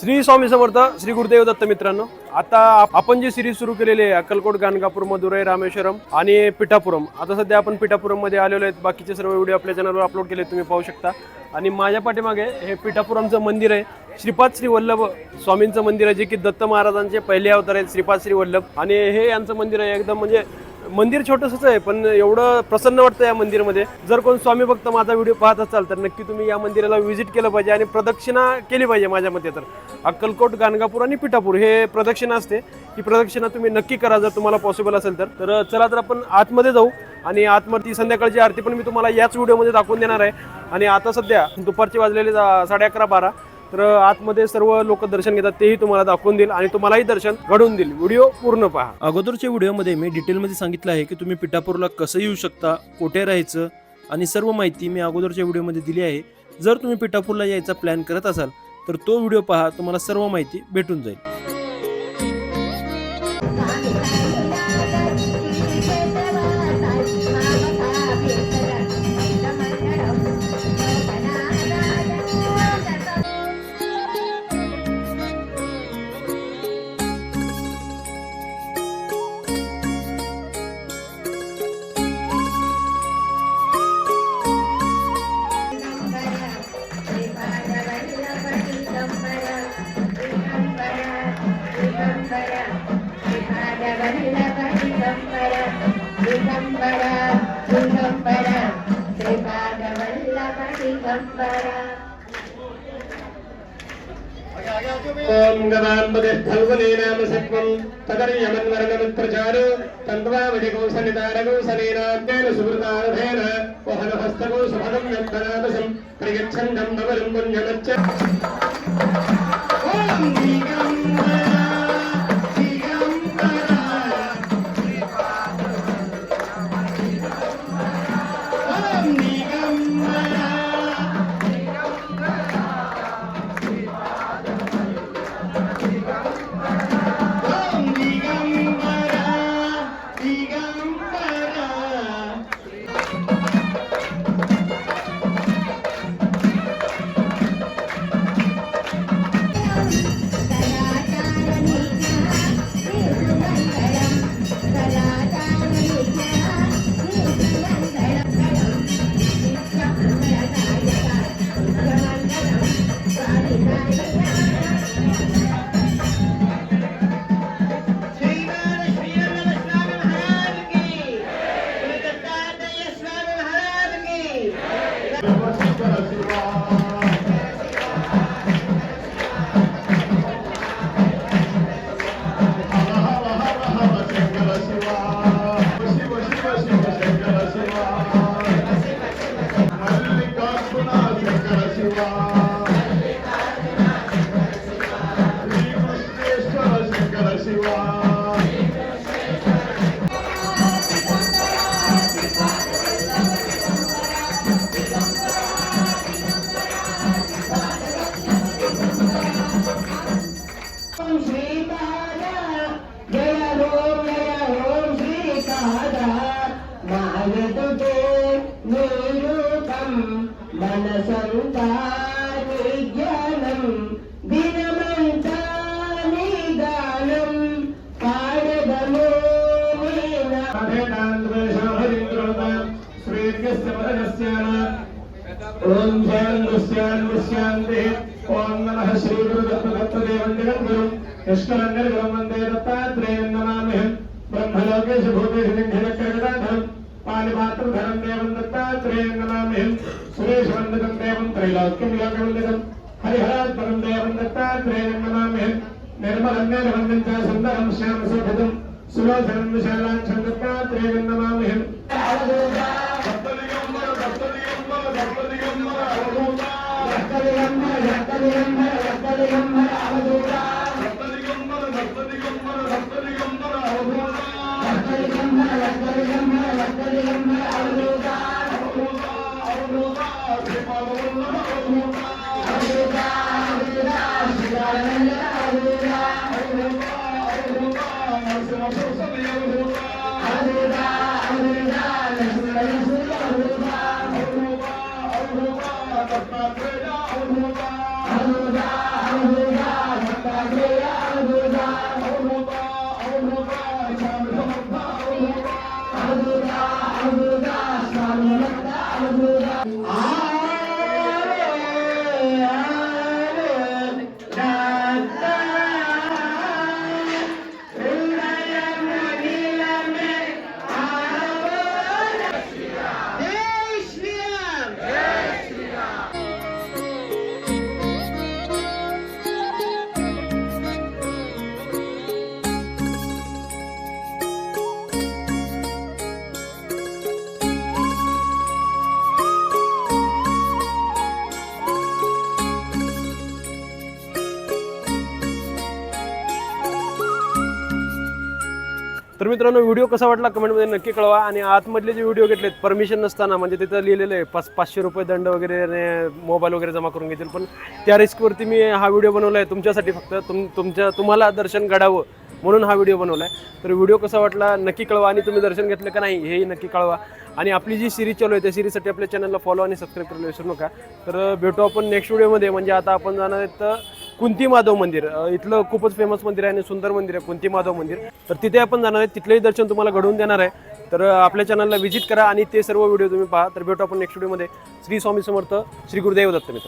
श्री स्वामी समर्थ. श्री गुरुदेव दत्त. मित्रांनो, आता आपण जी सिरीज सुरू केलेली आहे अक्कलकोट, गाणगापूर, मदुराई, रामेश्वरम आणि पिठापुरम. आता सध्या आपण पिठापुरम मध्ये आलेलो आहेत. बाकीचे सर्व व्हिडिओ आपल्या चॅनलवर अपलोड केले, तुम्ही पाहू शकता. आणि माझ्या पाठीमागे हे पिठापुरमचं मंदिर आहे. श्रीपाद श्री वल्लभ स्वामींचं मंदिर आहे, जे की दत्त महाराजांचे पहिले अवतार आहेत, श्रीपाद श्री वल्लभ. आणि हे यांचं मंदिर आहे. एकदम म्हणजे मंदिर छोटंसंच आहे, पण एवढं प्रसन्न वाटतं या मंदिरमध्ये. जर कोण स्वामी भक्त माझा व्हिडिओ पाहत असाल तर नक्की तुम्ही या मंदिराला व्हिजिट केलं पाहिजे आणि प्रदक्षिणा केली पाहिजे. माझ्या मते तर अक्कलकोट, गाणगापूर आणि पिठापूर हे प्रदक्षिणा असते. ही प्रदक्षिणा तुम्ही नक्की करा जर तुम्हाला पॉसिबल असेल तर. चला तर आपण आतमध्ये जाऊ. आणि आतमध्ये संध्याकाळची आरती पण मी तुम्हाला याच व्हिडिओमध्ये दाखवून देणार आहे. आणि आता सध्या दुपारचे वाजलेले 11:30-12. तर आतमध्ये सर्व लोक दर्शन घेतात, तेही तुम्हाला दाखवून देईल आणि तुम्हालाही दर्शन घडवून देईल. व्हिडिओ पूर्ण पहा. अगोदरच्या व्हिडिओमध्ये मी डिटेलमध्ये सांगितलं आहे की तुम्ही पिठापूरला कसं येऊ शकता, कुठे राहायचं आणि सर्व माहिती मी अगोदरच्या व्हिडिओमध्ये दिली आहे. जर तुम्ही पिठापूरला यायचा प्लॅन करत असाल तर तो व्हिडिओ पहा, तुम्हाला सर्व माहिती भेटून जाईल. ओम गवांबदे फल्गुने नाम सत्वं तदर्यमन्वर्गमित्रचारु तन्त्वावधिकौसलितारगौसलेनाद्येन सुहृतार्थेन वहनहस्तगौ सुभगं यत्तनामसं प्रयच्छन्दं भवनं पुण्यमच्च ओम दिगंबरा दिगंबरा ओम दिगंबरा ओम शांति ओम नमः श्री गुरु दत्त देवं गुरु निष्कलंकर गुरु वंदे दत्तात्रेयं नमामि ब्रह्मलोकेश भूतेश निखिलकर्ताधरं पानिपात्र धरं देवं दत्तात्रेयं नमामि सुरेश वंदितं देवं त्रैलोक्यं लोकवंदितं हरिहरात्मनं देवं दत्तात्रेयं नमामि निर्मलं निर्मलं च सुन्दरं श्यामसुभृतं सुलोचनं विशालाक्षं दत्तात्रेयं नमामि तर मित्रांनो व्हिडिओ कसा वाटला कमेंटमध्ये नक्की कळवा. आणि आतमधले जे व्हिडिओ घेतलेत परमिशन नसताना, म्हणजे तिथं लिहिलेलं आहे 500 रुपये दंड वगैरे आणि मोबाईल वगैरे जमा करून घेतील, पण त्या रिस्कवरती मी हा व्हिडिओ बनवला आहे तुमच्यासाठी, फक्त तुम्हाला दर्शन घडावं म्हणून हा व्हिडिओ बनवला आहे. तर व्हिडिओ कसा वाटला नक्की कळवा आणि तुम्ही दर्शन घेतलं का नाही हेही नक्की कळवा. आणि आपली जी सिरीज चालू आहे त्या सिरीजसाठी आपल्या चॅनलला फॉलो आणि सबस्क्राईब करायला विसरू नका. तर भेटू आपण नेक्स्ट व्हिडिओमध्ये. म्हणजे आता आपण जाणार आहेत कुंती माधव मंदिर. इथलं खूपच फेमस मंदिर आहे आणि सुंदर मंदिर आहे कुंती माधव मंदिर. तर तिथे आपण जाणार आहे, तिथलंही दर्शन तुम्हाला घडवून देणार आहे. तर आपल्या चॅनलला व्हिजिट करा आणि ते सर्व व्हिडिओ तुम्ही पहा. तर भेटू आपण नेक्स्ट व्हिडिओमध्ये. श्री स्वामी समर्थ, श्री गुरुदेव दत्त मित्र.